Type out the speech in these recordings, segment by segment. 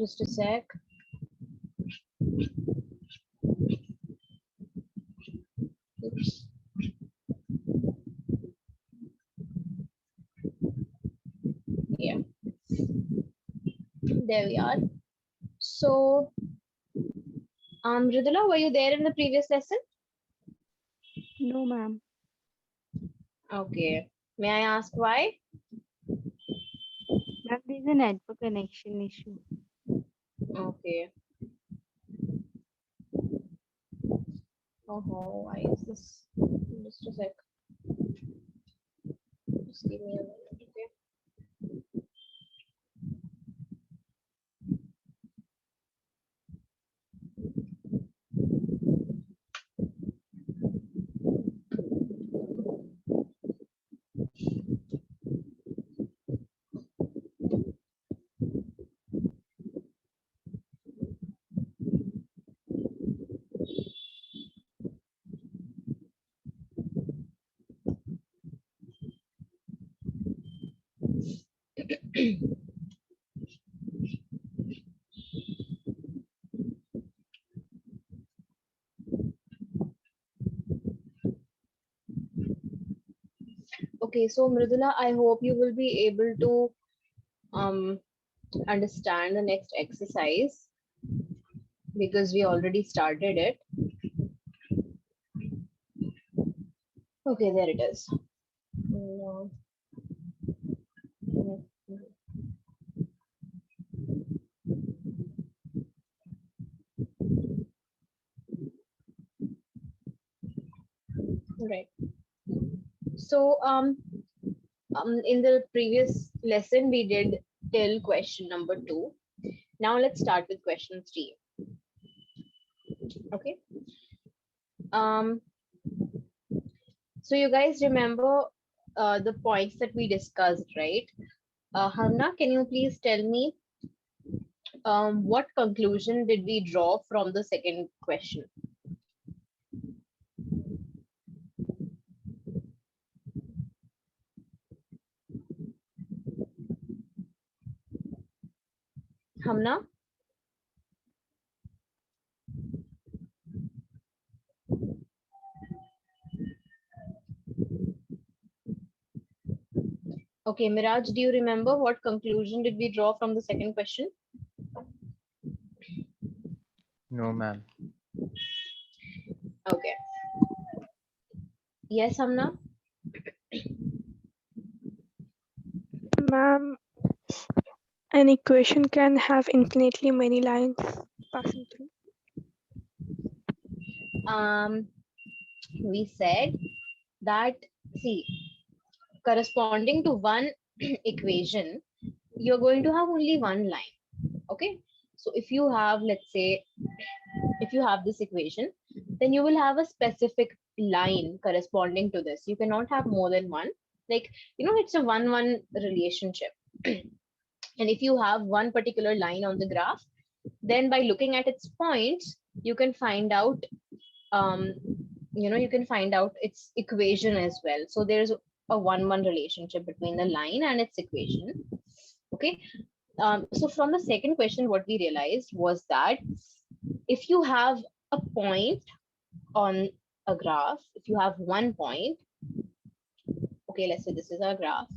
Just a sec. Oops. Yeah, there we are. So, Mridula, were you there in the previous lesson? No, ma'am. Okay. May I ask why? Ma'am, there's a network connection issue. Okay. Oh, why is this? Just a sec. Just give me a minute, okay? Okay, so Mridula, I hope you will be able to um understand the next exercise because we already started it. Okay, there it is. No. Right. So in the previous lesson we did till question number 2. Now let's start with question 3. Okay. Um, so you guys remember the points that we discussed, right? Hamna, can you please tell me what conclusion did we draw from the second question? Hamna? Okay, Miraj, do you remember what conclusion did we draw from the second question? No, ma'am. Okay. Yes, Hamna? Ma'am, an equation can have infinitely many lines passing through. We said that, see, corresponding to one equation, you're going to have only one line. Okay. So if you have, let's say, if you have this equation, then you will have a specific line corresponding to this. You cannot have more than one. Like, it's a 1-1 relationship. And if you have one particular line on the graph, then by looking at its points, you can find out um, you can find out its equation as well. So there's a 1-1 relationship between the line and its equation. Okay. So from the second question, what we realized was that if you have a point on a graph, if you have one point, okay, let's say this is our graph,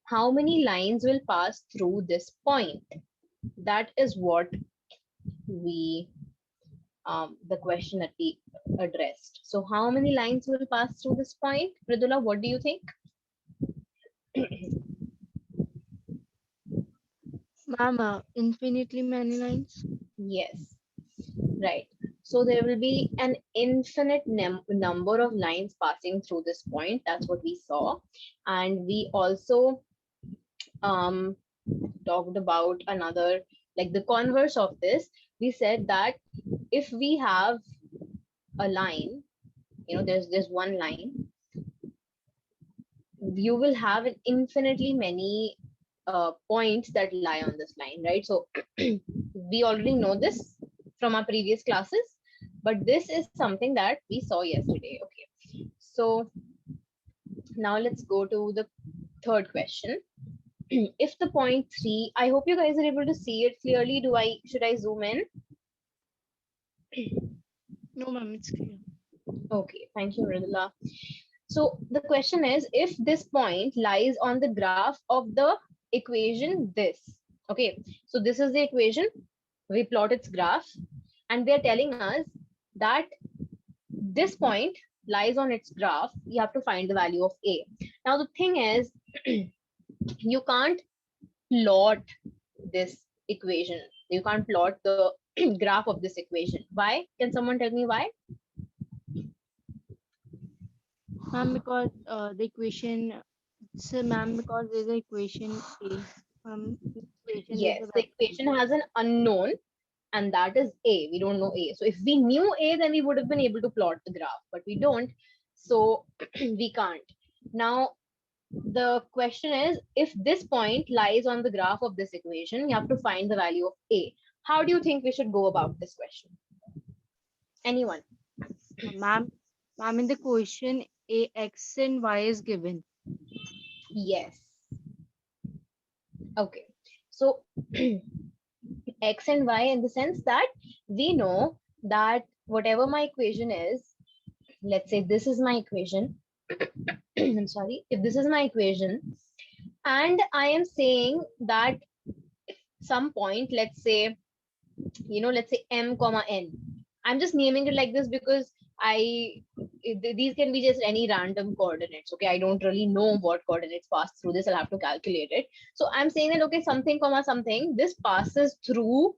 how many lines will pass through this point? That is what we the question that we addressed. So how many lines will pass through this point? Pridula, what do you think? Ma'am, infinitely many lines. Yes, right. So there will be an infinite number of lines passing through this point. That's what we saw. And we also um, talked about another, like the converse of this. We said that if we have a line, there's one line, you will have an infinitely many points that lie on this line, right? So we already know this from our previous classes, but this is something that we saw yesterday. Okay, so now let's go to the third question. if the point 3, I hope you guys are able to see it clearly. Should I zoom in? No, ma'am, it's clear. Okay, thank you, Mridula. So the question is, if this point lies on the graph of the equation this, okay, so this is the equation, we plot its graph, and they're telling us that this point lies on its graph, you have to find the value of A. Now the thing is, you can't plot this equation. You can't plot the graph of this equation. Why? Can someone tell me why? Ma'am, because the equation, so ma'am, because there's an equation A. Equation Yes, there's a the value. equation has an unknown, and that is A. We don't know A. So if we knew A, then we would have been able to plot the graph, but we don't. So we can't. Now, the question is, if this point lies on the graph of this equation, you have to find the value of A. How do you think we should go about this question? Anyone? Ma'am, in the question, A, X and Y is given. Yes. Okay. So X and Y, in the sense that we know that whatever my equation is, let's say this is my equation. I'm sorry. If this is my equation, and I am saying that some point, let's say, let's say M comma N. I'm just naming it like this because these can be just any random coordinates. Okay, I don't really know what coordinates pass through this. I'll have to calculate it. So I'm saying that, okay, something comma something, this passes through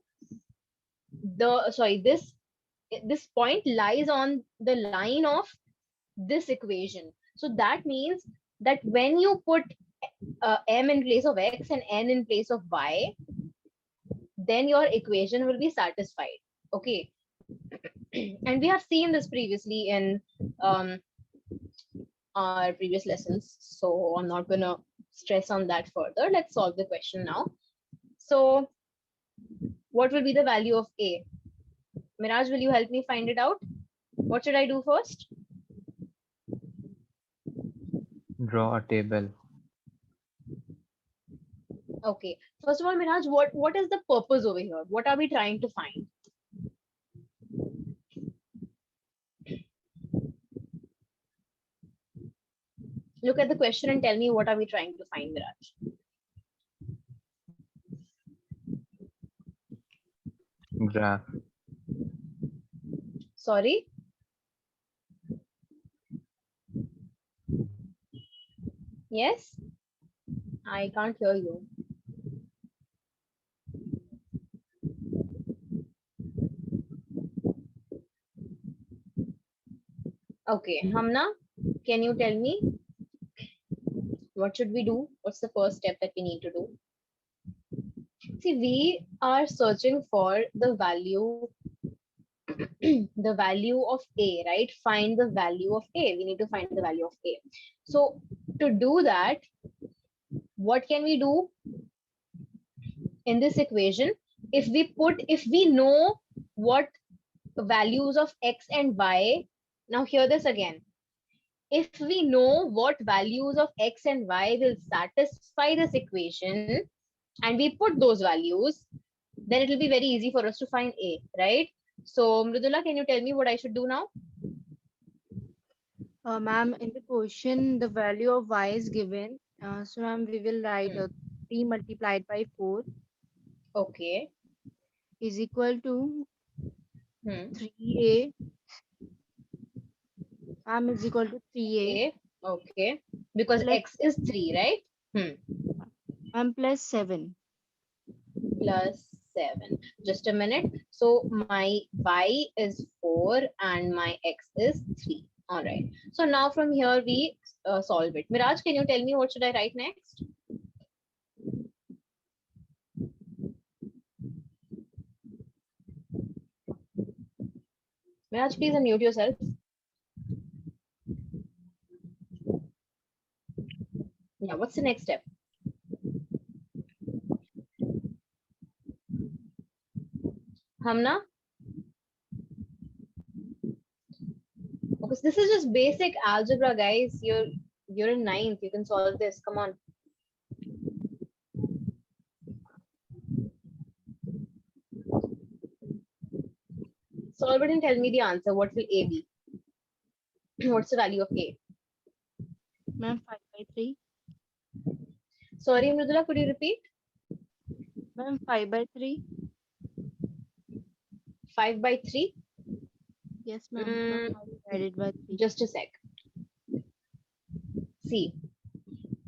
this point lies on the line of this equation. So that means that when you put M in place of X and N in place of Y, then your equation will be satisfied. Okay. And we have seen this previously in our previous lessons, so I'm not gonna stress on that further. Let's solve the question now. So what will be the value of A? Miraj, will you help me find it out? What should I do first? Draw a table. Okay. First of all, Miraj, what is the purpose over here? What are we trying to find? Look at the question and tell me, what are we trying to find, Miraj? Graph. Sorry? Yes? I can't hear you. Okay, Hamna, can you tell me what should we do? What's the first step that we need to do? See, we are searching for the value, the value of A, right? Find the value of A. We need to find the value of A. So to do that, what can we do in this equation? If we know what values of X and Y, now hear this again. If we know what values of X and Y will satisfy this equation, and we put those values, then it will be very easy for us to find A, right? So Mridula, can you tell me what I should do now? Ma'am, in the question, the value of Y is given. So ma'am, we will write 3 multiplied by 4 Okay. is equal to Hmm. 3A. Ma'am, is equal to 3A. A. Okay. Because Plus- X is 3, right? Ma'am, plus 7. Plus 7. Just a minute. So my Y is 4 and my X is 3. All right. So now from here we solve it. Miraj, can you tell me what should I write next? Miraj, please unmute yourself. Yeah, what's the next step? Hamna? Because this is just basic algebra, guys. You're in 9th. You can solve this. Come on. Solve it and tell me the answer. What will A be? What's the value of A? Ma'am, 5/3. Sorry, Mridula, could you repeat? Ma'am, 5/3. 5/3. Yes, ma'am. Ma'am, 5 divided by 3. Just a sec. See,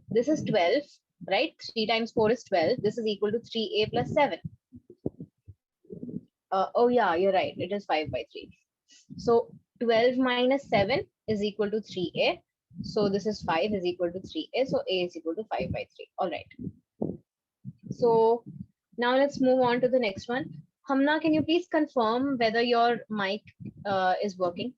this is 12, right? 3 times 4 is 12. This is equal to 3A plus 7. Oh yeah, you're right. It is 5/3. So 12 minus 7 is equal to 3A. So this is 5 is equal to 3A. So A is equal to 5/3. All right. So now let's move on to the next one. Hamna, can you please confirm whether your mic is working?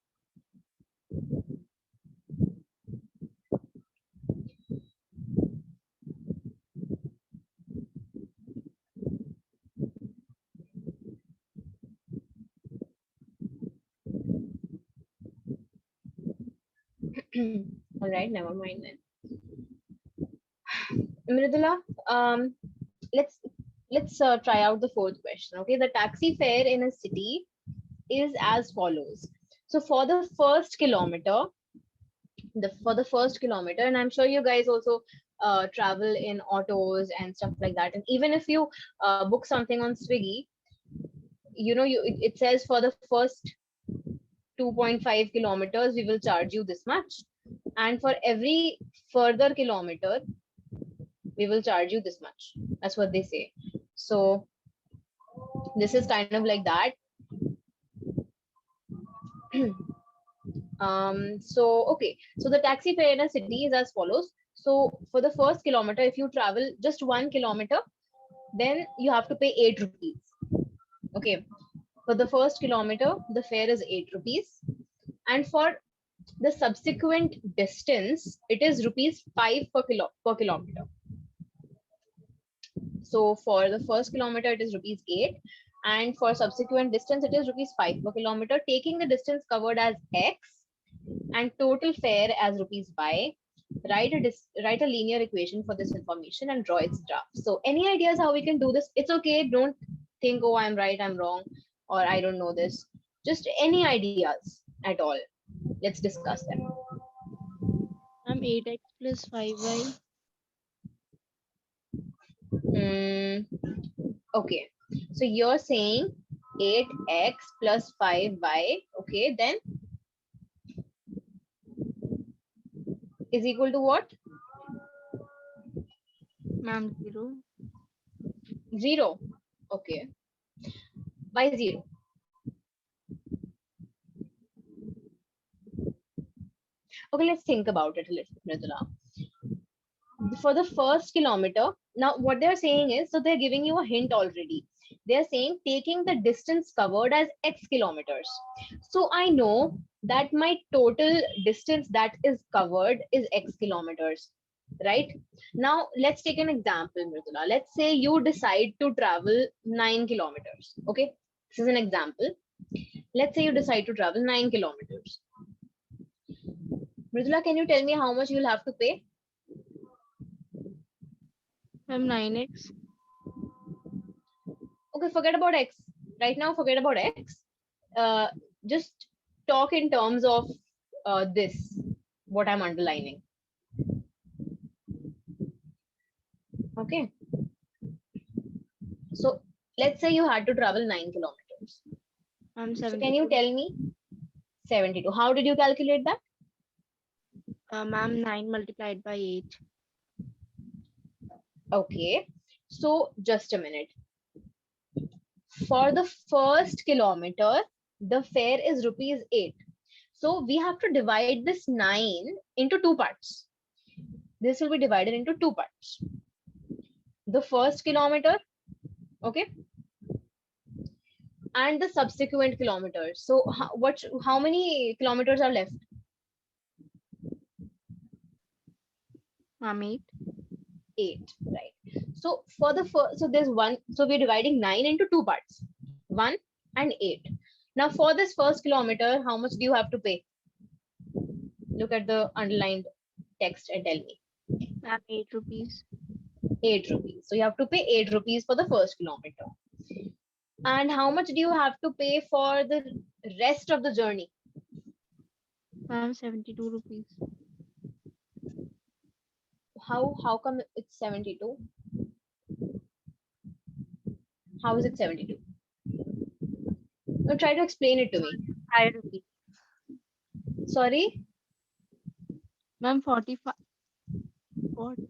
All right, never mind then. Mridula, let's try out the fourth question. Okay, the taxi fare in a city is as follows. So for the first kilometer, and I'm sure you guys also travel in autos and stuff like that. And even if you book something on Swiggy, you know, it says for the first 2.5 kilometers, we will charge you this much. And for every further kilometer, we will charge you this much. That's what they say. So this is kind of like that. Okay, so the taxi fare in a city is as follows. So for the first kilometer, if you travel just 1 kilometer, then you have to pay 8 rupees. Okay, for the first kilometer, the fare is 8 rupees. And for the subsequent distance, it is rupees 5 per kilometer. So for the first kilometer, it is rupees 8. And for subsequent distance, it is rupees 5 per kilometer, taking the distance covered as X and total fare as rupees Y. Write a linear equation for this information and draw its graph. So any ideas how we can do this? It's okay. Don't think, oh, I'm right, I'm wrong, or I don't know this. Just any ideas at all. Let's discuss them. 8x plus 5y. Okay, so you're saying 8x plus 5y, okay, then is equal to what? Ma'am, 0. 0. Okay. Why 0? Okay, let's think about it a little, Mridula. For the first kilometer, now what they're saying is, so they're giving you a hint already. They're saying taking the distance covered as X kilometers. So I know that my total distance that is covered is X kilometers, right? Now let's take an example, Mridula. Let's say you decide to travel 9 kilometers. Okay, this is an example. Let's say you decide to travel 9 kilometers. Mridula, can you tell me how much you'll have to pay? Ma'am, 9x. Okay, forget about X. Right now, forget about X. Just talk in terms of this, what I'm underlining. Okay. So let's say you had to travel 9 kilometers. So can you tell me 72? How did you calculate that? Ma'am, 9 multiplied by 8. Okay. So just a minute. For the first kilometer, the fare is rupees 8. So we have to divide this 9 into 2 parts. This will be divided into 2 parts. The first kilometer, okay, and the subsequent kilometers. So how many kilometers are left? 8. 8, right? So for the first, so there's one, so we're dividing 9 into 2 parts, 1 and 8. Now for this first kilometer, how much do you have to pay? Look at the underlined text and tell me. 8 rupees. 8 rupees. So you have to pay 8 rupees for the first kilometer. And how much do you have to pay for the rest of the journey? Ma'am, 72 rupees. How come it's 72? How is it 72? Now try to explain it to me. 5 rupees. Sorry? Ma'am, 45. 40.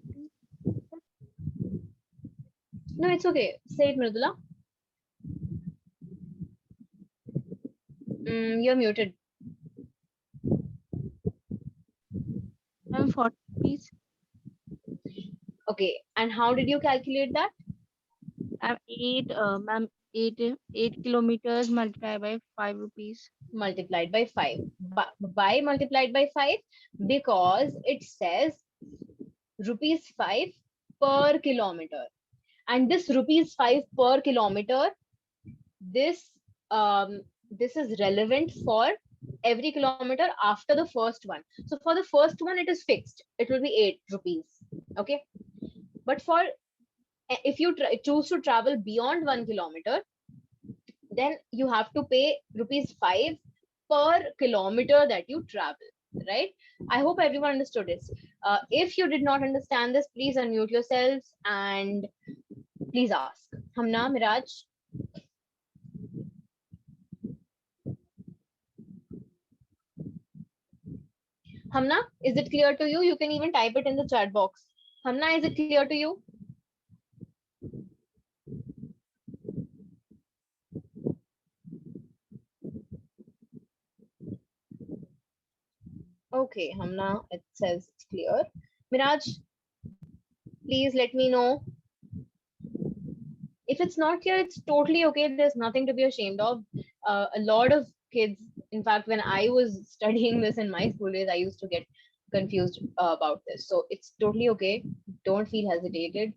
No, it's okay. Say it, Mridula. You're muted. Ma'am, 40 rupees. Okay. And how did you calculate that? Ma'am, 8 kilometers multiplied by 5 rupees. Multiplied by 5. Why multiplied by 5? Because it says rupees 5 per kilometer. And this rupees 5 per kilometer, this is relevant for every kilometer after the first one. So for the first one, it is fixed. It will be 8 rupees. Okay. But for if you choose to travel beyond 1 kilometer, then you have to pay rupees 5 per kilometer that you travel, right? I hope everyone understood this. If you did not understand this, please unmute yourselves and please ask. Hamna, Miraj. Hamna, is it clear to you? You can even type it in the chat box. Hamna, is it clear to you? Okay, Hamna, it says it's clear. Miraj, please let me know. If it's not clear, it's totally okay. There's nothing to be ashamed of. A lot of kids, in fact, when I was studying this in my school days, I used to get confused about this. So it's totally okay. Don't feel hesitated.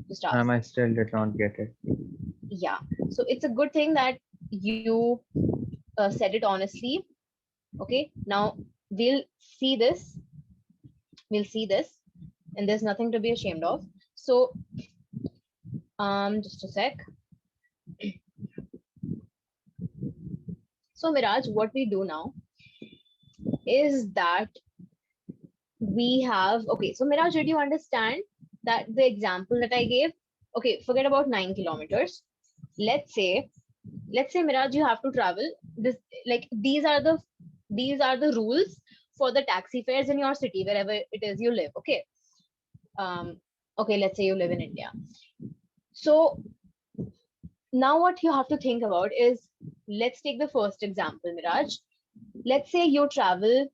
Just ask. I still did not get it. Yeah. So it's a good thing that you said it honestly. Okay. Now we'll see this. We'll see this. And there's nothing to be ashamed of. So just a sec. So Miraj, what we do now is that we have, okay, so Miraj, did you understand that the example that I gave? Okay, forget about 9 kilometers. Let's say Miraj, you have to travel this, like these are the rules for the taxi fares in your city, wherever it is you live. Okay. Okay, let's say you live in India. So now what you have to think about is, let's take the first example, Miraj. Let's say you travel,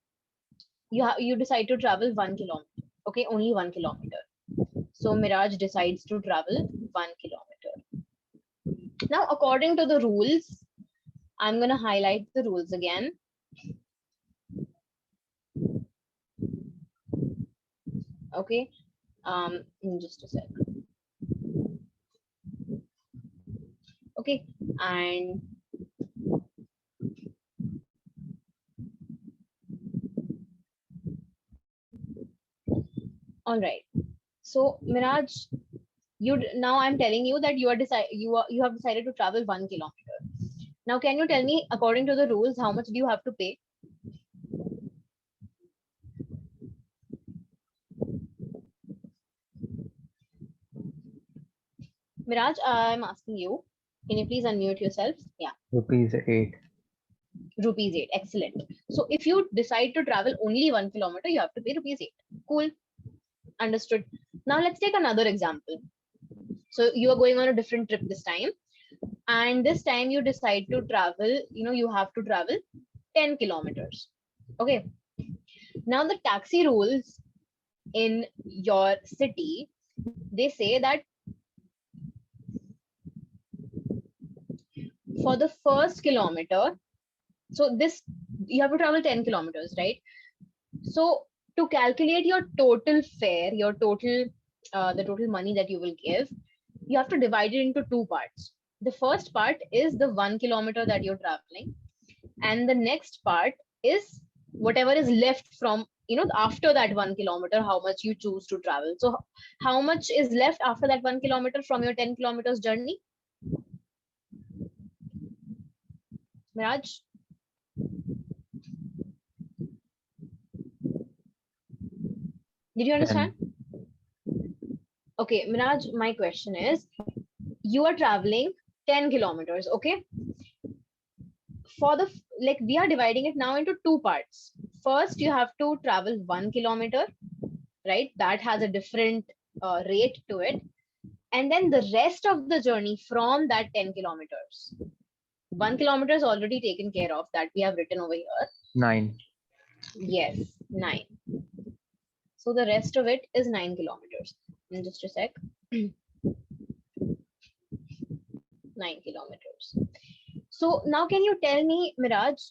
you decide to travel 1 kilometer. Okay, only 1 kilometer. So Miraj decides to travel 1 kilometer. Now, according to the rules, I'm going to highlight the rules again. Okay, in just a sec. Okay, and all right. So Miraj, now I'm telling you that you have decided to travel 1 kilometer. Now, can you tell me, according to the rules, how much do you have to pay? Miraj, I'm asking you. Can you please unmute yourself? Yeah. Rupees 8. Rupees 8. Excellent. So if you decide to travel only 1 kilometer, you have to pay rupees 8. Cool. Understood. Now let's take another example. So you are going on a different trip this time. And this time you decide to travel, you have to travel 10 kilometers. Okay. Now the taxi rules in your city, they say that for the first kilometer, so this, you have to travel 10 kilometers, right? So to calculate your total fare, your total, the total money that you will give, you have to divide it into two parts. The first part is the 1 kilometer that you're traveling. And the next part is whatever is left from, after that 1 kilometer, how much you choose to travel. So how much is left after that 1 kilometer from your 10 kilometers journey? Miraj? Did you understand? Okay, Miraj, my question is, you are traveling 10 kilometers, okay? For the, like, we are dividing it now into two parts. First, you have to travel 1 kilometer, right? That has a different rate to it. And then the rest of the journey from that 10 kilometers. 1 kilometer is already taken care of, that we have written over here. 9. Yes, 9. So the rest of it is 9 kilometers. In just a sec. 9 kilometers. So now can you tell me, Miraj,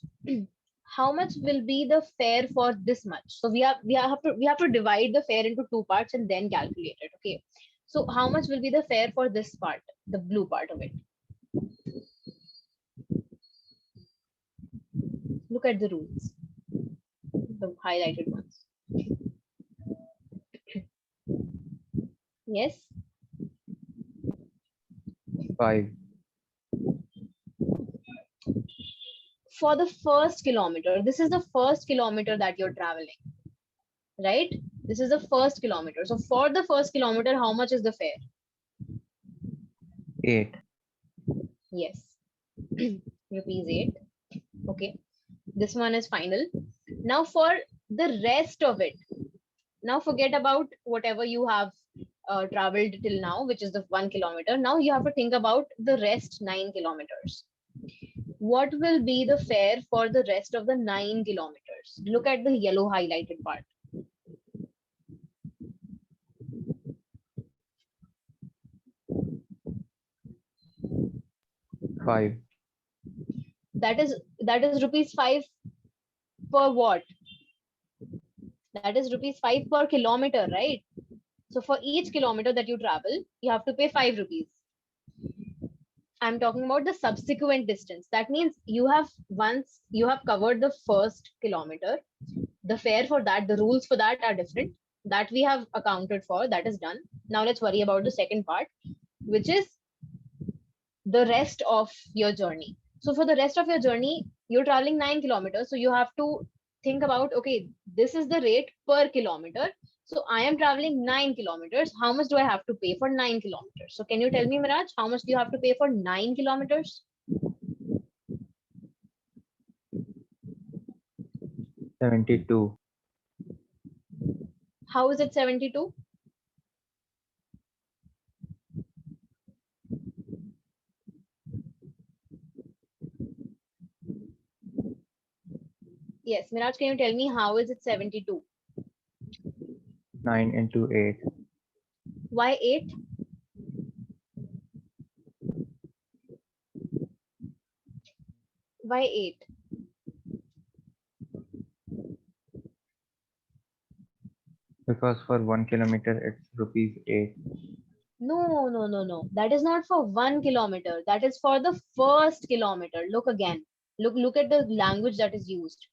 how much will be the fare for this much? So we have to divide the fare into two parts and then calculate it. Okay. So how much will be the fare for this part, the blue part of it? Look at the rules, the highlighted ones. Yes. 5. For the first kilometer, this is the first kilometer that you're traveling, right? This is the first kilometer. So for the first kilometer, how much is the fare? 8. Yes. Rupees 8. Okay. This one is final. Now for the rest of it, now forget about whatever you have traveled till now, which is the 1 kilometer. Now you have to think about the rest 9 kilometers. What will be the fare for the rest of the 9 kilometers? Look at the yellow highlighted part. 5. That is rupees 5 per what? That is rupees 5 per kilometer, right? So for each kilometer that you travel, you have to pay 5 rupees. I'm talking about the subsequent distance. That means once you have covered the first kilometer, the fare for that, the rules for that are different. That we have accounted for, that is done. Now let's worry about the second part, which is the rest of your journey. So for the rest of your journey, you're traveling 9 kilometers. So you have to think about, okay, this is the rate per kilometer. So I am traveling 9 kilometers. How much do I have to pay for 9 kilometers? So can you tell me, Miraj, how much do you have to pay for 9 kilometers? 72. How is it 72? Yes, Miraj, can you tell me how is it 72? 9 into 8. Why 8? Why 8? Because for 1 kilometer it's rupees 8. No. That is not for 1 kilometer. That is for the first kilometer. Look again. Look at the language that is used.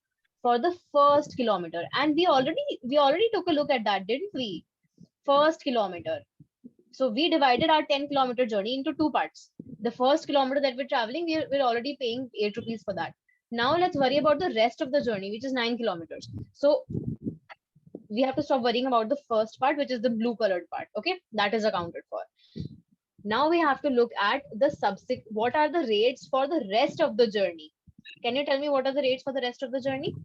For the first kilometer. And we already took a look at that, didn't we? First kilometer. So we divided our 10-kilometer journey into two parts. The first kilometer that we're traveling, we're already paying 8 rupees for that. Now let's worry about the rest of the journey, which is 9 kilometers. So we have to stop worrying about the first part, which is the blue colored part. Okay, that is accounted for. Now we have to look at the what are the rates for the rest of the journey? Can you tell me what are the rates for the rest of the journey?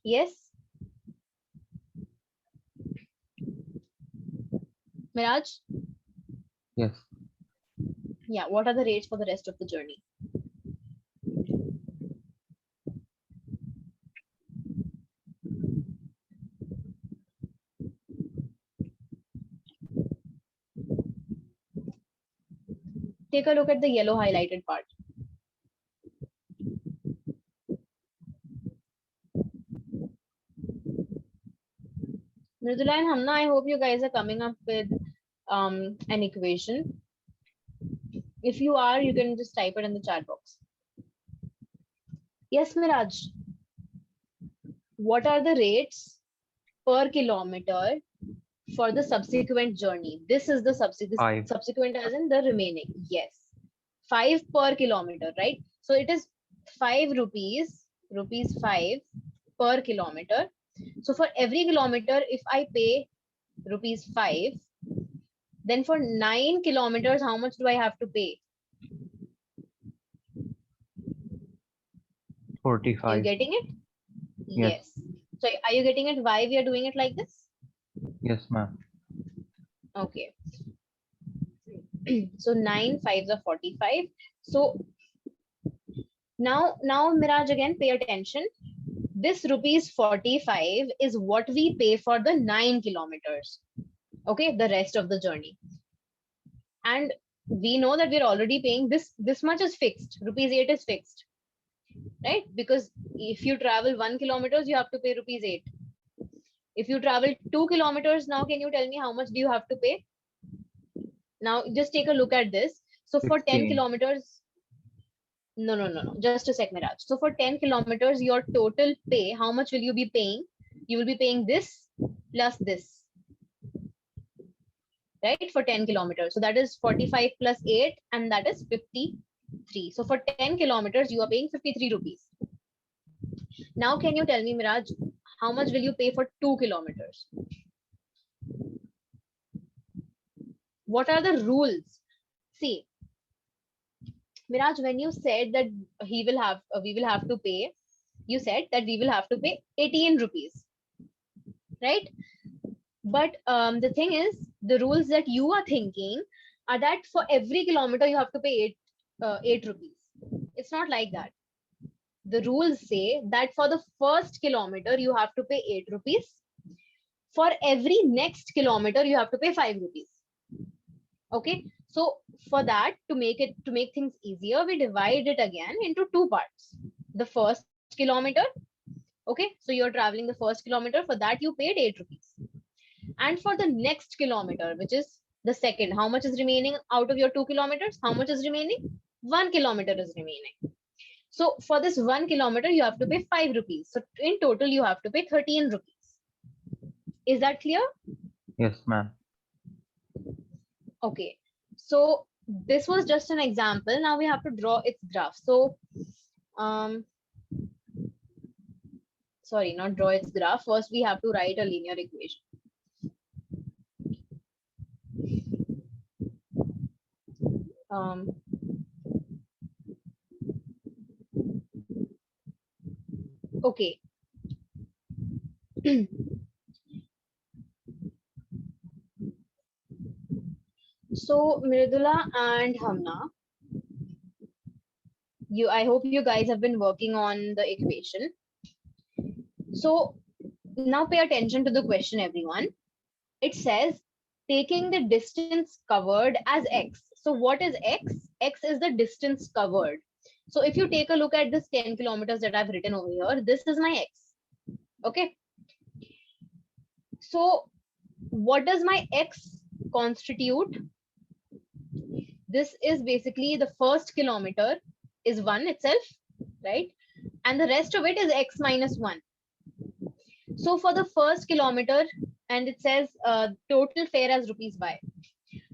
Yes. Miraj? Yes. Yeah, what are the rates for the rest of the journey? Take a look at the yellow highlighted part. Mridula and Hamna, I hope you guys are coming up with an equation. If you are, you can just type it in the chat box. Yes, Miraj. What are the rates per kilometer for the subsequent journey? This is the subsequent as in the remaining. Yes. 5 per kilometer, right? So it is 5 rupees rupees 5 per kilometer. So for every kilometer, if I pay rupees 5, then for 9 kilometers, how much do I have to pay? Are you 45. getting it? Yes. So are you getting it? Why we are doing it like this? Yes, ma'am. Okay. So 9 5s are 45. So now Miraj, again pay attention. This rupees 45 is what we pay for the 9 kilometers. Okay, the rest of the journey. And we know that we're already paying this much is fixed. Rupees 8 is fixed, right? Because if you travel 1 kilometers, you have to pay rupees 8. If you travel 2 kilometers, now can you tell me how much do you have to pay? Now just take a look at this. So for 10 16. kilometers, no, just a sec, Miraj. So for 10 kilometers, your total pay, how much will you be paying? You will be paying this plus this, right? For 10 kilometers. So that is 45 plus 8, and that is 53. So for 10 kilometers, you are paying 53 rupees. Now, can you tell me, Miraj, how much will you pay for 2 kilometers? What are the rules? See, Miraj, when you said that we will have to pay, you said that we will have to pay 18 rupees, right? But the thing is, the rules that you are thinking are that for every kilometer you have to pay 8 rupees. It's not like that. The rules say that for the first kilometer you have to pay 8 rupees. For every next kilometer you have to pay 5 rupees. Okay, so for that, to make things easier, we divide it again into two parts. The first kilometer, okay, so you're traveling the first kilometer, for that you paid 8 rupees. And for the next kilometer, which is the second, how much is remaining out of your 2 kilometers? How much is remaining? 1 kilometer is remaining. So for this 1 kilometer, you have to pay 5 rupees. So in total, you have to pay 13 rupees. Is that clear? Yes, ma'am. Okay, so this was just an example. Now we have to draw its graph. So, sorry, not draw its graph. First, we have to write a linear equation. Okay. So Mridula and Hamna, I hope you guys have been working on the equation. So now pay attention to the question, everyone. It says taking the distance covered as x. So what is x? X is the distance covered. So if you take a look at this 10 kilometers that I've written over here, this is my x. Okay. So what does my x constitute? This is basically the first kilometer is 1 itself, right? And the rest of it is x minus 1. So for the first kilometer, and it says total fare as rupees by.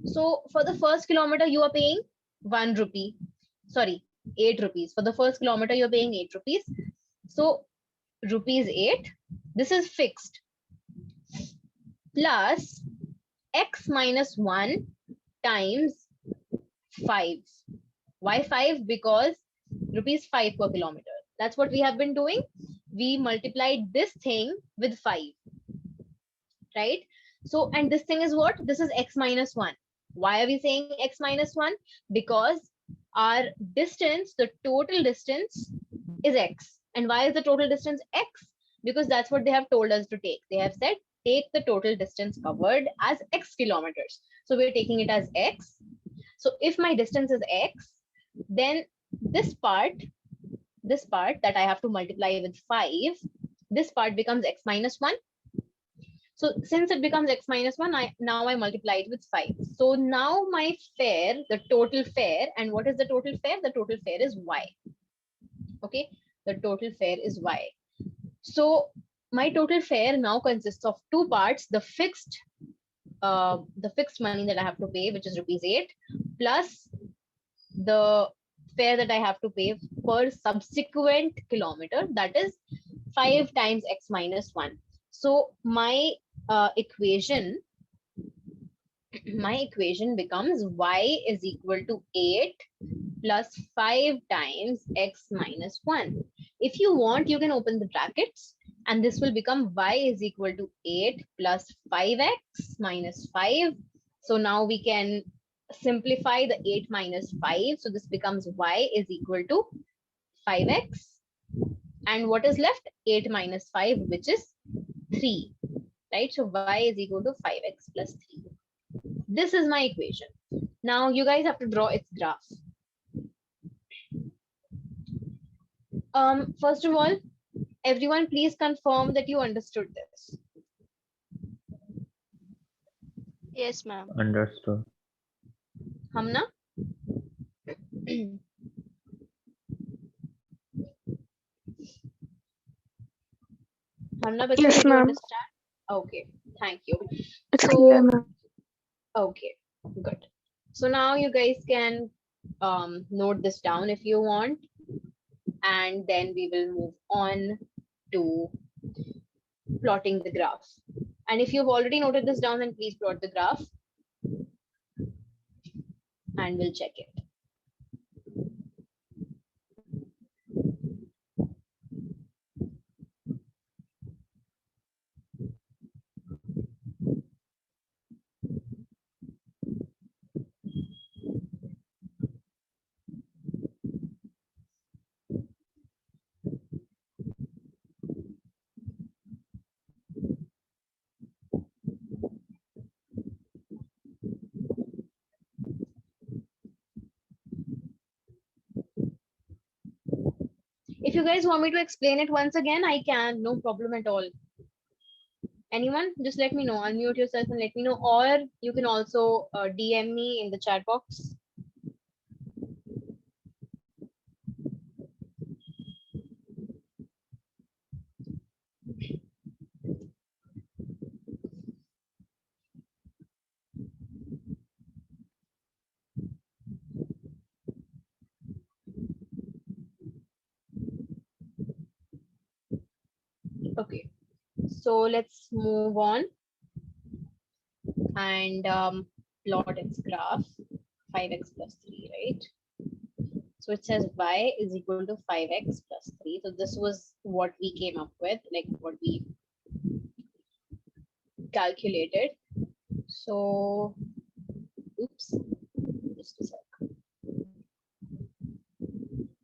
So for the first kilometer, you are paying 1 rupee. Sorry, 8 rupees. For the first kilometer, you're paying 8 rupees. So rupees 8, this is fixed. Plus x minus 1 times 5. Why 5? Because rupees 5 per kilometer. That's what we have been doing. We multiplied this thing with 5, right? So, and this thing is what? This is x minus 1. Why are we saying x minus 1? Because our distance, the total distance is x. And why is the total distance x? Because that's what they have told us to take. They have said, take the total distance covered as x kilometers. So we're taking it as x. So if my distance is x, then this part that I have to multiply with 5, this part becomes x minus 1. So since it becomes x minus 1, I multiply it with 5. So now my fare, the total fare, and what is the total fare? The total fare is y. Okay, the total fare is y. So my total fare now consists of two parts: the fixed money that I have to pay, which is rupees 8, plus the fare that I have to pay per subsequent kilometer, that is 5 times x minus 1. So my equation becomes y is equal to 8 plus 5 times x minus 1. If you want, you can open the brackets and this will become y is equal to 8 plus 5x minus 5. So now we can simplify the 8 minus 5. So this becomes y is equal to 5x. And what is left? 8 minus 5, which is 3, right? So y is equal to 5x plus 3. This is my equation. Now you guys have to draw its graph. First of all, everyone please confirm that you understood this. Yes, ma'am. Understood. Hamna? Hamna, Yes, did you ma'am. understand? Okay, thank you. It's So, clear, ma'am. okay, good. So now you guys can note this down if you want, and then we will move on to plotting the graph. And if you've already noted this down, then please plot the graph and we'll check it. If you guys want me to explain it once again, I can, no problem at all. Anyone, just let me know, unmute yourself and let me know, or you can also DM me in the chat box. Okay, so let's move on and plot its graph, 5x plus 3, right? So it says y is equal to 5x plus 3. So this was what we came up with, like what we calculated. So, oops, just a sec.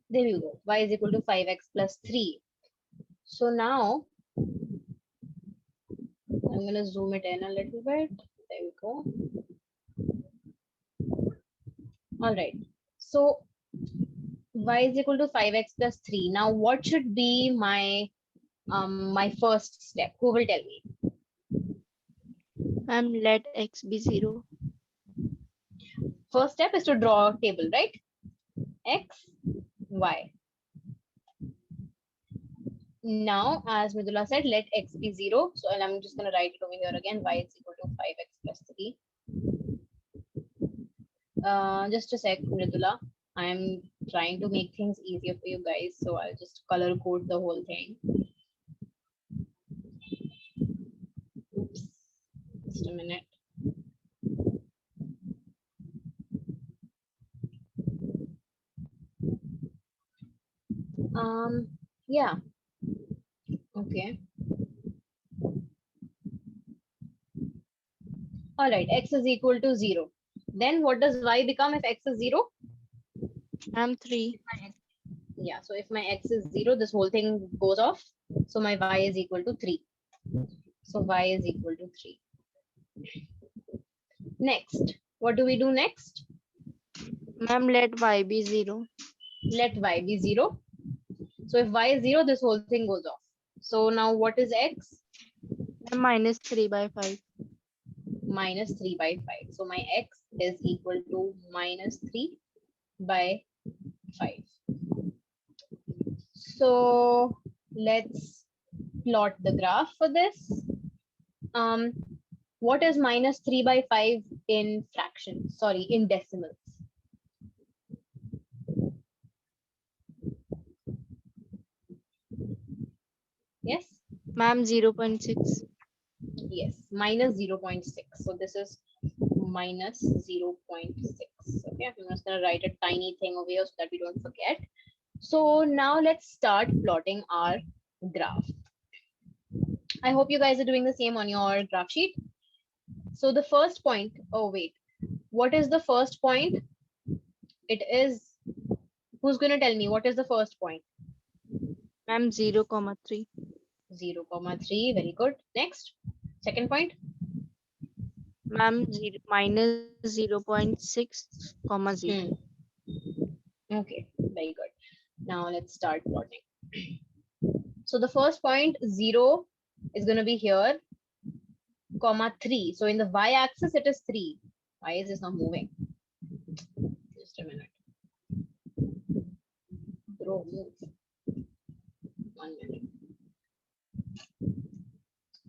There you go, y is equal to 5x plus 3. So now, I'm going to zoom it in a little bit. There we go. All right. So y is equal to 5x plus 3. Now, what should be my first step? Who will tell me? Ma'am, let x be 0. First step is to draw a table, right? X, y. Now, as Mridula said, let x be 0. So I'm just going to write it over here again. Y is equal to 5x plus 3. Just a sec, Mridula. I'm trying to make things easier for you guys. So I'll just color code the whole thing. Oops. Just a minute. Yeah. Okay. All right. X is equal to 0. Then what does y become if x is 0? Ma'am, 3. Yeah. So if my x is 0, this whole thing goes off. So my y is equal to 3. So y is equal to 3. Next, what do we do next? Ma'am, let y be 0. Let y be 0. So if y is 0, this whole thing goes off. So now what is x? Ma'am, minus 3 by 5. Minus 3 by 5. So my x is equal to minus 3 by 5. So let's plot the graph for this. What is minus 3 by 5 in fractions? Sorry, in decimals. Yes? Ma'am, 0.6. Yes, minus 0.6. So this is minus 0.6. Okay, I'm just gonna write a tiny thing over here so that we don't forget. So now let's start plotting our graph. I hope you guys are doing the same on your graph sheet. So the first point, oh wait, what is the first point? It is, who's gonna tell me what is the first point? Ma'am, 0.3. 0.3, very good. Next, second point. Ma'am, minus 0.6, 0. Okay, very good. Now let's start plotting. So the first point 0 is going to be here, comma 3. So in the y-axis it is 3. Why is this not moving? Just a minute. Bro, move. 1 minute.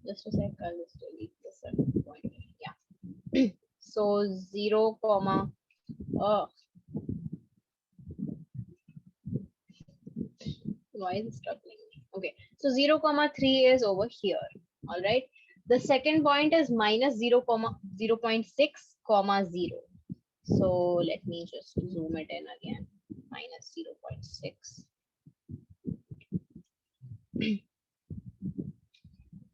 Just a sec. I'll just delete this at point. Yeah. So 0, comma. Why is it struggling? Okay. So 0, comma 3 is over here. All right. The second point is minus 0, 0.6, comma 0. So let me just zoom it in again. Minus 0.6.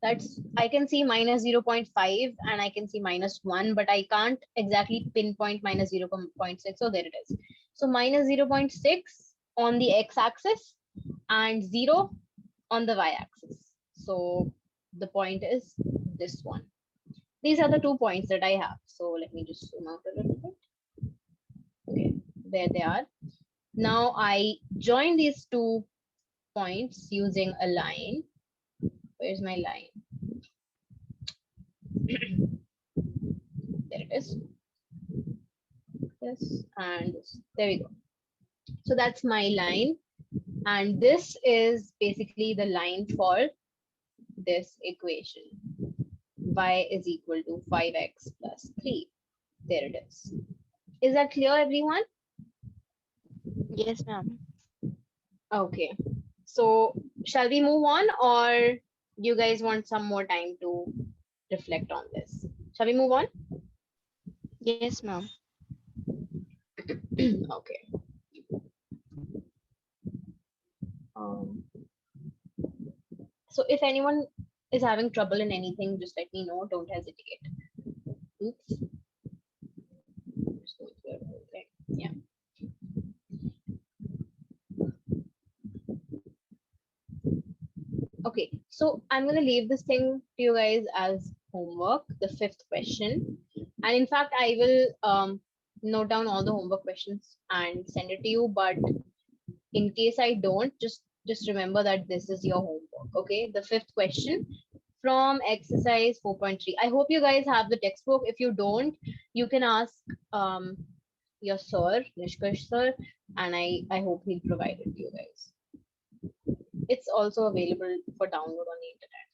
That's, I can see minus 0.5 and I can see minus 1, but I can't exactly pinpoint minus 0.6. So there it is. So minus 0.6 on the x-axis and 0 on the y-axis. So the point is this one. These are the 2 points that I have. So let me just zoom out a little bit. Okay, there they are. Now I join these 2 points using a line. Where's my line? There it is. This and this. There we go. So that's my line. And this is basically the line for this equation. Y is equal to 5x plus 3. There it is. Is that clear, everyone? Yes, ma'am. Okay. So shall we move on, or you guys want some more time to reflect on this? Shall we move on? Yes, ma'am. Okay. So if anyone is having trouble in anything, just let me know. Don't hesitate. Oops. Just go through the whole thing. Yeah. Okay. So I'm going to leave this thing to you guys as homework, the 5th question. And in fact, I will note down all the homework questions and send it to you. But in case I don't, just remember that this is your homework. Okay. The 5th question from exercise 4.3. I hope you guys have the textbook. If you don't, you can ask your sir, Nishkash sir, and I hope he'll provide it to you guys. It's also available for download on the internet.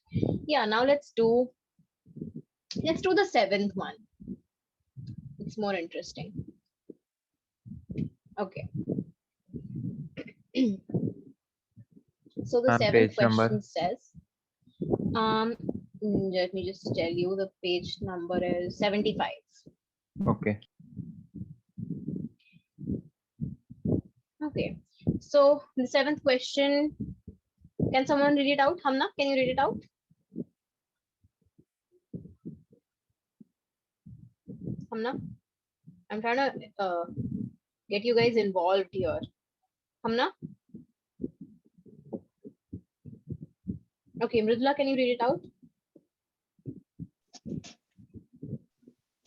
Yeah, now let's do the 7th one. It's more interesting. Okay. So the 7th Page question number. says, let me just tell you, the page number is 75. Okay. Okay. So the 7th question, can someone read it out? Hamna, can you read it out? Hamna, I'm trying to get you guys involved here. Hamna? Okay, Mridula, can you read it out?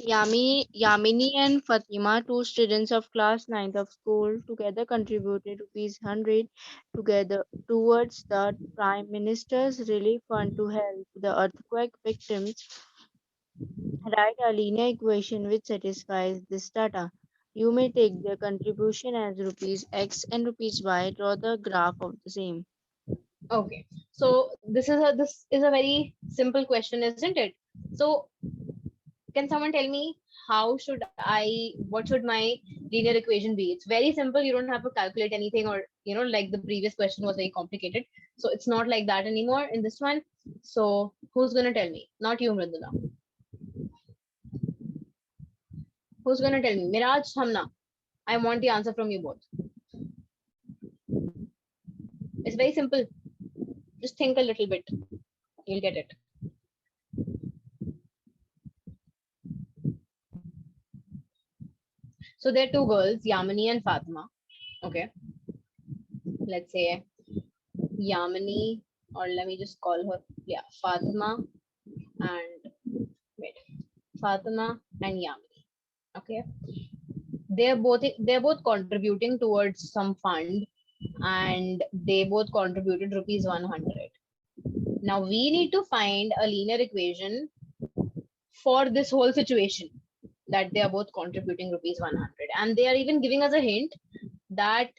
Yamini and Fatima, 2 students of class 9th of school, together contributed ₹100 together towards the Prime Minister's Relief Fund to help the earthquake victims. Write a linear equation which satisfies this data. You may take their contribution as rupees X and rupees Y. Draw the graph of the same. Okay. So this is a very simple question, isn't it? So can someone tell me what should my linear equation be? It's very simple. You don't have to calculate anything, or like the previous question was very complicated. So it's not like that anymore in this one. So who's gonna tell me? Not you, Mridula. Who's gonna tell me? Miraj, Hamna. I want the answer from you both. It's very simple. Just think a little bit. You'll get it. So there are two girls, Yamini and Fatima. Okay. Let's say Yamini, or let me just call her, yeah, Fatima and wait, Fatima and Yamini. Okay. They're both contributing towards some fund, and they both contributed rupees 100. Now we need to find a linear equation for this whole situation, that they are both contributing rupees 100, and they are even giving us a hint that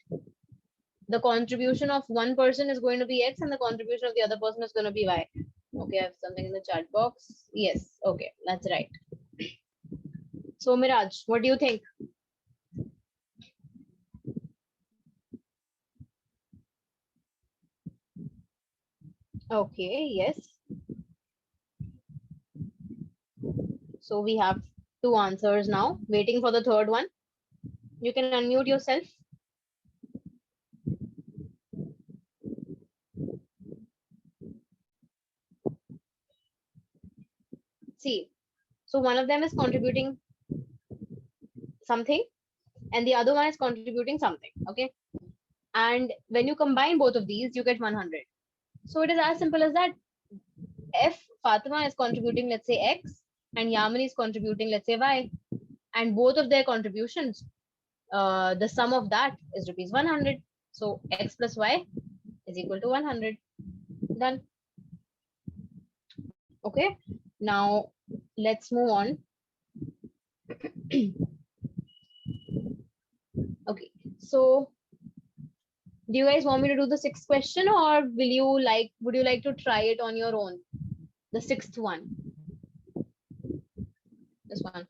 the contribution of one person is going to be X and the contribution of the other person is going to be Y. Okay, I have something in the chat box. Yes, okay, that's right. So Miraj, what do you think? Okay, yes. So we have two answers now, waiting for the third one. You can unmute yourself. See, so one of them is contributing something and the other one is contributing something. Okay. And when you combine both of these, you get 100. So it is as simple as that. If Fatima is contributing, let's say X, and Yamini is contributing, let's say Y, and both of their contributions, the sum of that is rupees 100. So X plus Y is equal to 100. Done. Okay. Now let's move on. Okay. So do you guys want me to do the sixth question, or would you like to try it on your own? The sixth one. This one.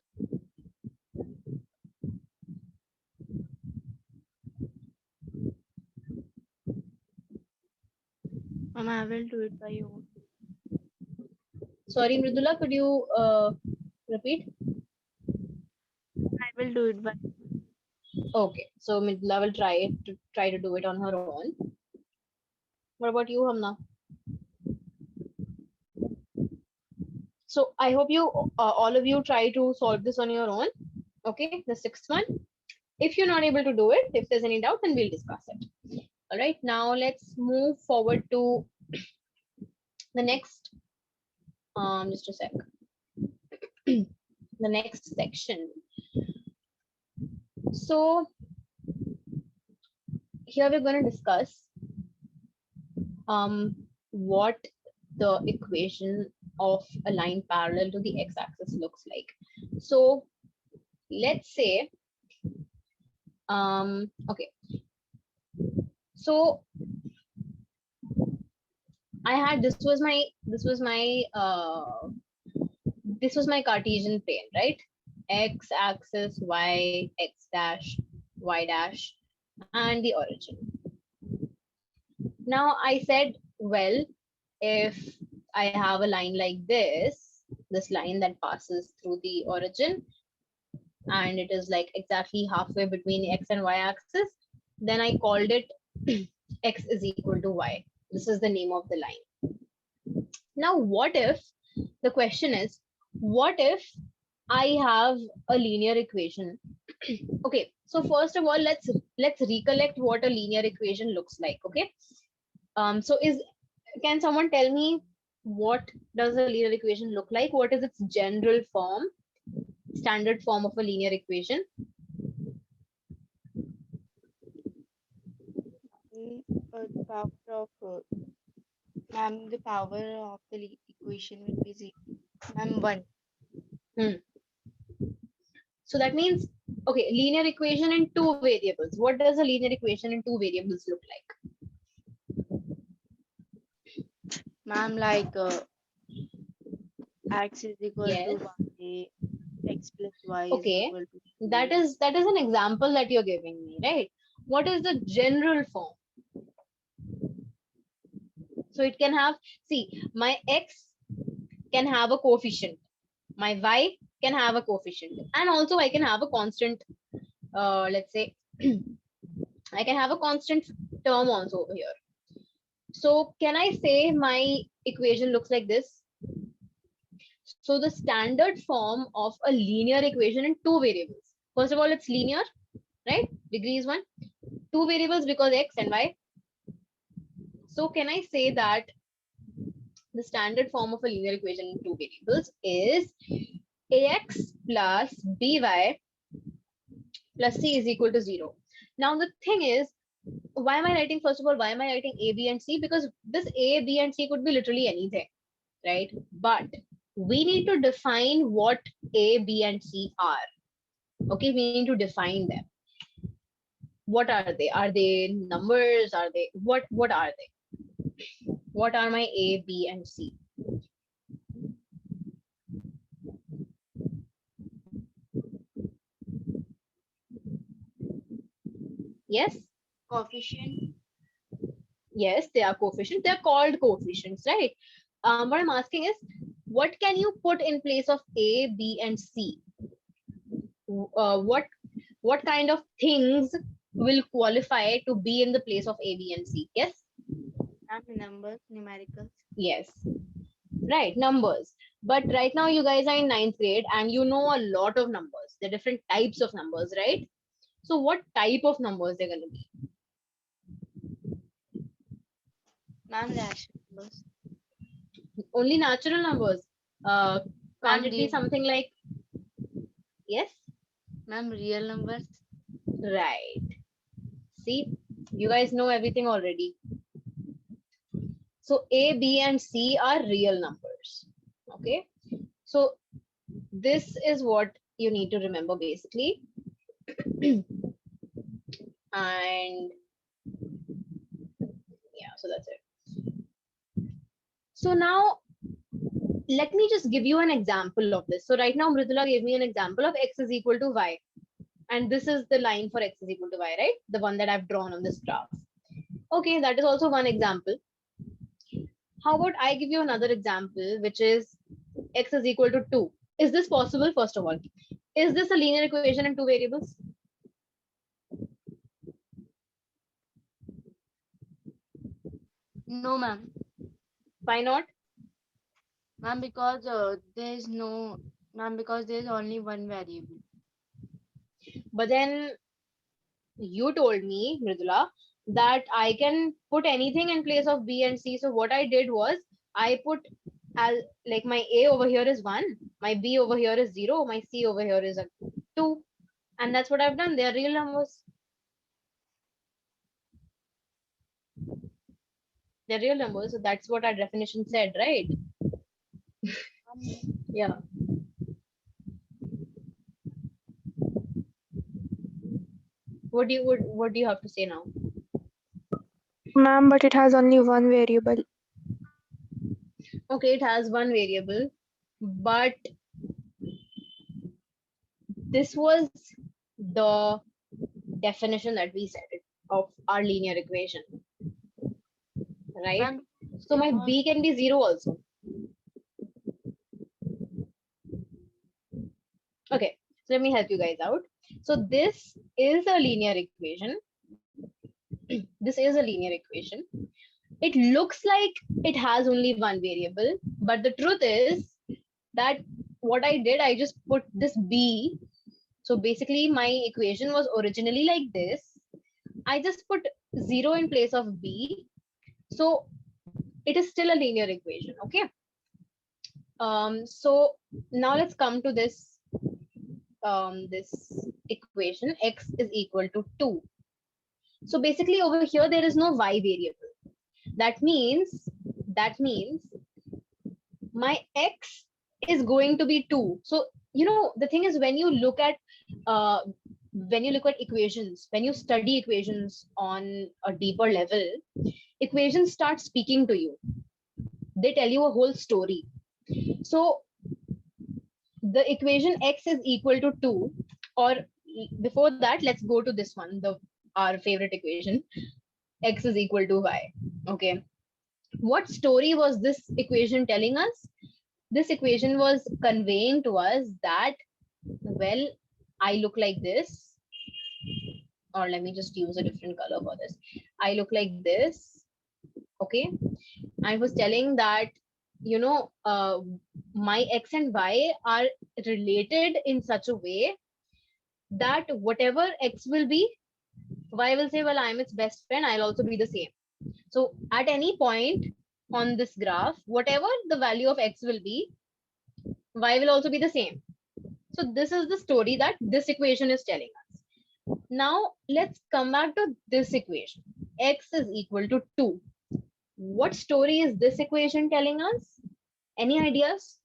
I will do it by you. Sorry, Mridula, could you repeat? I will do it by. Okay, so Mridula will try to do it on her own. What about you, Hamna? So I hope you all of you try to solve this on your own. Okay, the sixth one. If you're not able to do it, if there's any doubt, then we'll discuss it. All right, now let's move forward to the next. Just a sec. The next section. So here we're going to discuss what the equation of a line parallel to the x-axis looks like. So let's say, okay. So I had this was my Cartesian plane, right? X-axis, y, x dash, y dash, and the origin. Now I said, well, if I have a line like this line that passes through the origin, and it is like exactly halfway between the x and y axis, then I called it x is equal to y. This is the name of the line. Now, what if, the question is, what if I have a linear equation? Okay, so first of all, let's recollect what a linear equation looks like. Okay, so can someone tell me what does a linear equation look like? What is its general form, standard form of a linear equation? The power of ma'am, the power of the equation will be ma'am 1. So that means, okay, linear equation in two variables. What does a linear equation in two variables look like? Ma'am, like x is equal Yes. to y, x plus y Okay. is equal to 2. That is an example that you're giving me, right? What is the general form? So it can have, see, my x can have a coefficient, my y can have a coefficient, and also I can have a constant, let's say, I can have a constant term also over here. So can I say my equation looks like this? So the standard form of a linear equation in two variables. First of all, it's linear, right? Degree is 1. Two variables because x and y. So can I say that the standard form of a linear equation in two variables is ax plus by plus c is equal to 0. Now the thing is, why am I writing, first of all, why am I writing a, b, and c? Because this a, b, and c could be literally anything, right? But we need to define what a, b, and c are. Okay, we need to define them. What are they? Are they numbers? Are they what are they? What are my a, b, and c? Yes, Coefficient. yes, they are coefficients. They are called coefficients, right? What I'm asking is, what can you put in place of a, b, and c? What kind of things will qualify to be in the place of a, b, and c? Yes, And numbers, numericals. yes, right, numbers. But right now you guys are in 9th grade and you know a lot of numbers. There are different types of numbers, right? So what type of numbers they're going to be? Ma'am, rational numbers. Only natural numbers. Can't Ma'am, it be something like, yes, Ma'am, real numbers. right? See, you guys know everything already. So a, b, and c are real numbers. Okay, so this is what you need to remember basically. And yeah, so that's it. So now let me just give you an example of this. So right now Mridula gave me an example of x is equal to y, and this is the line for x is equal to y, right? The one that I've drawn on this graph. Okay, that is also one example. How about I give you another example, which is x is equal to 2. Is this possible? First of all, is this a linear equation in two variables? No, ma'am. Why not? Ma'am, because there's no, ma'am, because there's only one variable. But then you told me, Mridula, that I can put anything in place of b and c. So what I did was I put like my a over here is 1, my b over here is 0, my c over here is a 2, and that's what I've done. They are real numbers. They're real numbers, so that's what our definition said, right? Yeah. What do you have to say now? Ma'am, but it has only one variable. Okay, it has one variable, but this was the definition that we said of our linear equation, right? Ma'am, So my b can be 0 also. Okay, so let me help you guys out. So this is a linear equation. This is a linear equation. It looks like it has only one variable, but the truth is that what I did, I just put this b. So basically my equation was originally like this. I just put 0 in place of b. So it is still a linear equation, okay? So now let's come to this this equation. X is equal to 2. So basically over here there is no y variable. That means my x is going to be 2. So you know the thing is, when you look at equations, when you study equations on a deeper level, equations start speaking to you. They tell you a whole story. So the equation x is equal to 2, or before that, let's go to this one, our favorite equation, x is equal to y. Okay, What story was this equation telling us? This equation was conveying to us that, well, I look like this, or let me just use a different color for this. I look like this, okay? I was telling that, you know, my X and Y are related in such a way that whatever X will be, Y will say, well, I'm its best friend, I'll also be the same. So at any point on this graph, whatever the value of X will be, Y will also be the same. So this is the story that this equation is telling us. Now let's come back to this equation. X is equal to 2. What story is this equation telling us? Any ideas?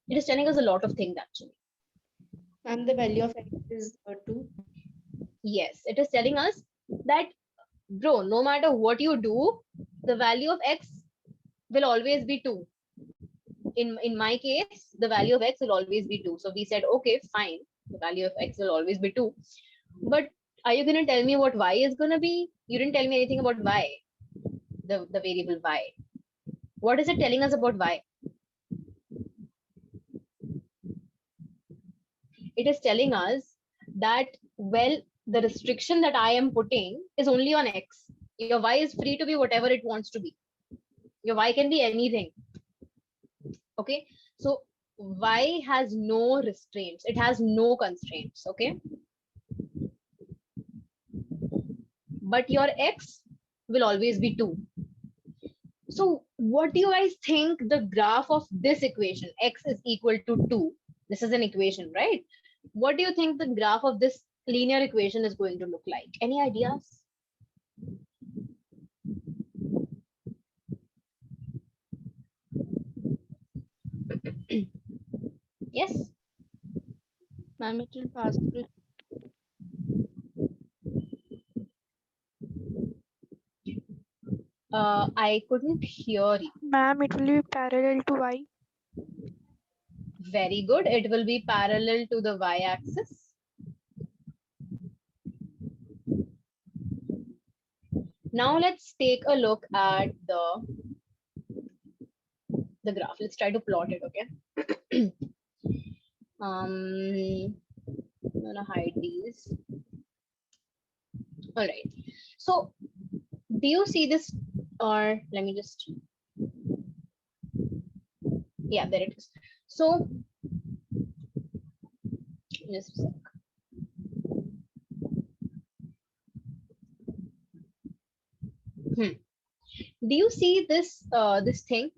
It is telling us a lot of things actually. And the value of X is 2. Yes, it is telling us that, bro, no matter what you do, the value of X will always be 2. In my case, the value of X will always be 2. So we said, okay, fine, the value of X will always be 2. But are you going to tell me what Y is going to be? You didn't tell me anything about Y, the variable Y. What is it telling us about Y? It is telling us that, well, the restriction that I am putting is only on X. Your Y is free to be whatever it wants to be. Your Y can be anything. Okay. So Y has no restraints. It has no constraints. Okay. But your X will always be 2. So what do you guys think the graph of this equation, X is equal to 2? This is an equation, right? What do you think the graph of this linear equation is going to look like? Any ideas? Yes. Ma'am, it will pass through. I couldn't hear you. Ma'am, it will be parallel to Y. Very good. It will be parallel to the y-axis. Now let's take a look at the graph. Let's try to plot it, okay? I'm gonna hide these. All right. So do you see this, or let me just, yeah, there it is. So just a sec. Do you see this this thing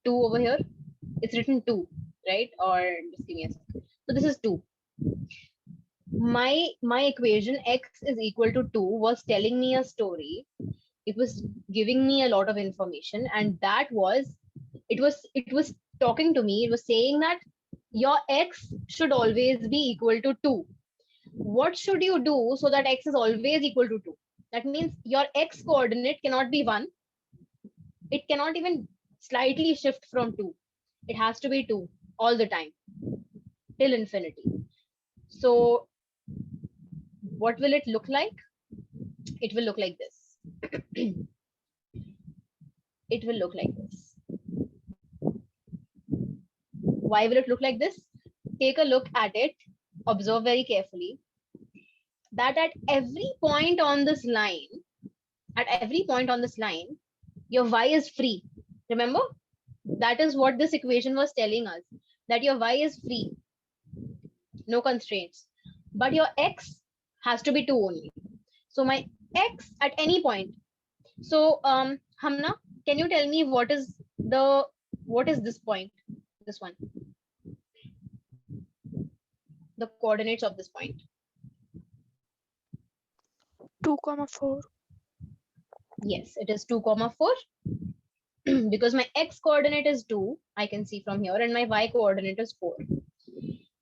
2 over here? It's written 2, right? Or just give me a sec. So this is 2. My equation X is equal to 2 was telling me a story. It was giving me a lot of information, and that was, it was talking to me. It was saying that your X should always be equal to 2. What should you do so that X is always equal to 2? That means your X coordinate cannot be 1. It cannot even slightly shift from 2. It has to be 2 all the time till infinity. So what will it look like? It will look like this. It will look like this. Why will it look like this? Take a look at it, observe very carefully that at every point on this line, your Y is free. Remember, that is what this equation was telling us, that your Y is free, no constraints, but your X has to be 2 only. So my X at any point. So Hamna, can you tell me what is this point? This one. The coordinates of this point. 2,4. Yes, it is 2, 4. Because my X coordinate is 2, I can see from here, and my Y coordinate is 4.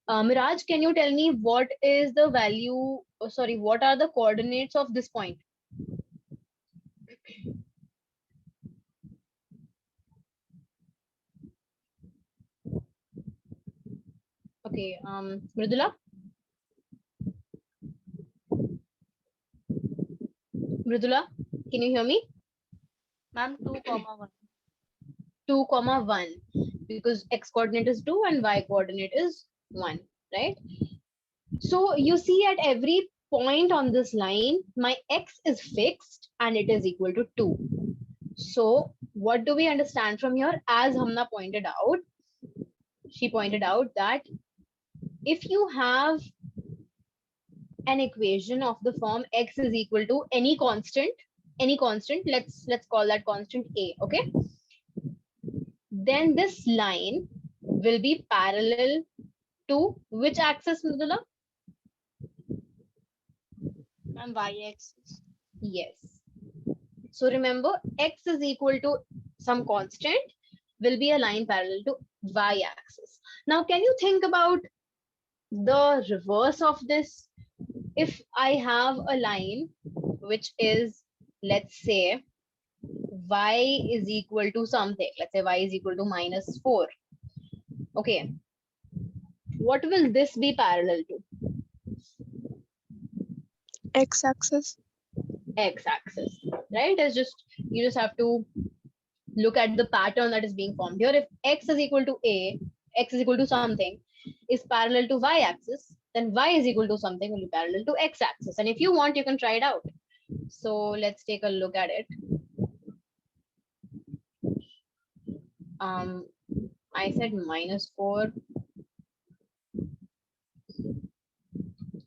Miraj, can you tell me what is the value, what are the coordinates of this point? Okay, Mridula? Mridula, can you hear me? Ma'am, 2, 1. 2, 1, because x coordinate is 2 and y coordinate is 1, right? So you see at every point on this line, my x is fixed and it is equal to 2. So what do we understand from here? As Hamna pointed out, she pointed out that if you have an equation of the form x is equal to any constant, let's call that constant a, okay? Then this line will be parallel to which axis, Mridula? Ma'am, y-axis. Yes. So remember, x is equal to some constant will be a line parallel to y-axis. Now, can you think about the reverse of this? If I have a line which is, let's say, y is equal to something, let's say y is equal to -4. Okay. What will this be parallel to? X-axis. X-axis, right? It's just, you just have to look at the pattern that is being formed here. If x is equal to a, x is equal to something is parallel to y-axis, then y is equal to something will be parallel to x-axis. And if you want, you can try it out. So let's take a look at it. I said -4.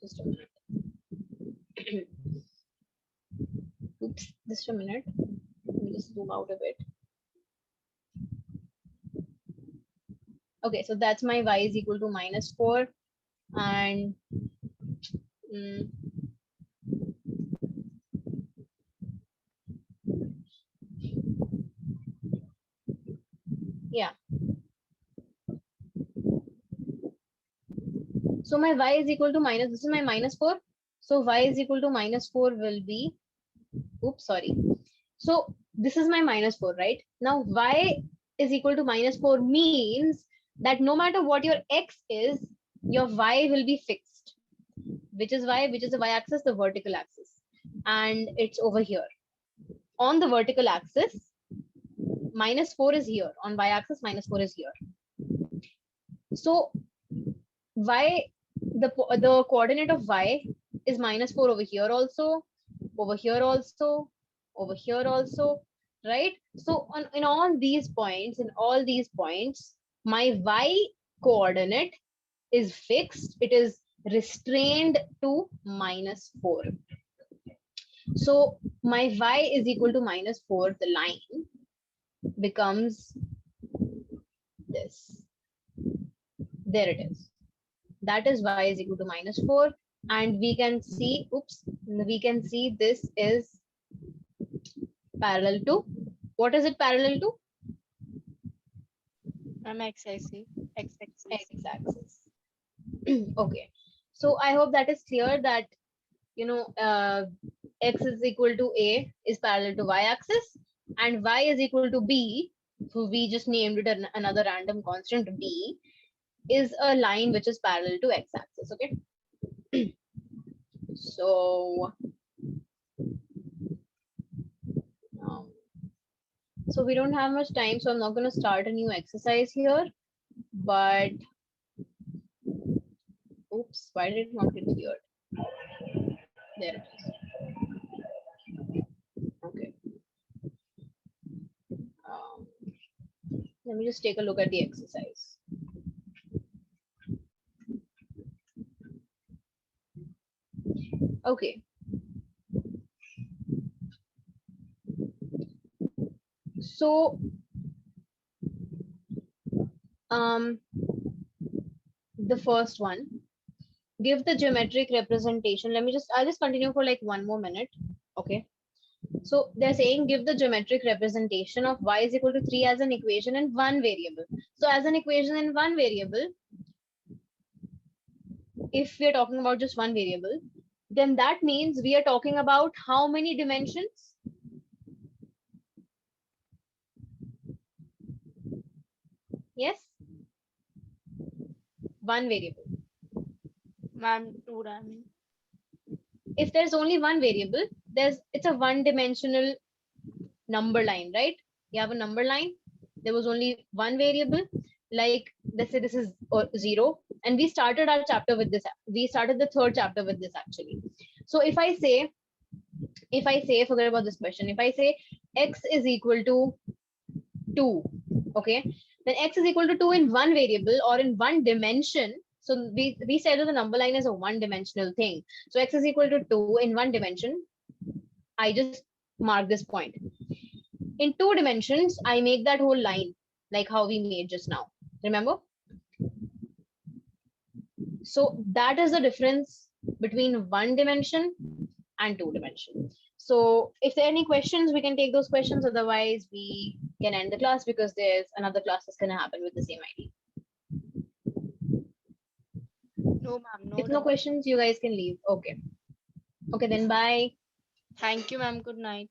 Just a minute. Oops, just a minute. Let me just zoom out a bit. Okay, so that's my y is equal to -4 and yeah. So my y is equal to this is my -4. So y is equal to -4 will be, oops, sorry. So this is my -4, right? Now y is equal to -4 means that no matter what your x is, your y will be fixed. Which is y? Which is the y-axis? The vertical axis. And it's over here. On the vertical axis, -4 is here. On y-axis, -4 is here. So y, the coordinate of y is -4 over here also, over here also, over here also, right? So in all these points, my y coordinate is fixed. It is restrained to -4. So my y is equal to -4. The line becomes this. There it is. That is y is equal to -4. And we can see, oops, we can see this is parallel to, what is it parallel to? Ma'am, x-axis. X-axis. Okay. So I hope that is clear that, you know, x is equal to a is parallel to y-axis and y is equal to b. So we just named it another random constant b is a line which is parallel to x-axis. Okay. So so we don't have much time, so I'm not going to start a new exercise here, but oops, why did it not get cleared? There it is. Okay. Let me just take a look at the exercise. Okay. So, the first one, give the geometric representation. I'll just continue for like 1 more minute. Okay. So they're saying give the geometric representation of y is equal to 3 as an equation in one variable. So as an equation in one variable, if we're talking about just one variable, then that means we are talking about how many dimensions? Yes? One variable. Ma'am, 2 dimensions. If there's only one variable, it's a one-dimensional number line, right? You have a number line. There was only one variable. Like let's say this is 0, and we started our chapter with this. We started the third chapter with this actually. So if I say, forget about this question. If I say x is equal to 2, okay, then x is equal to 2 in one variable or in one dimension. So we said that the number line is a one-dimensional thing. So x is equal to 2 in one dimension. I just mark this point. In two dimensions, I make that whole line like how we made just now. Remember? So that is the difference between one dimension and two dimension. So if there are any questions, we can take those questions. Otherwise, we can end the class because there's another class that's going to happen with the same ID. No, ma'am. If no questions, you guys can leave. Okay. Okay, then bye. Thank you, ma'am. Good night.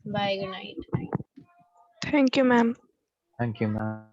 Bye. Good night. Thank you, ma'am. Thank you, ma'am.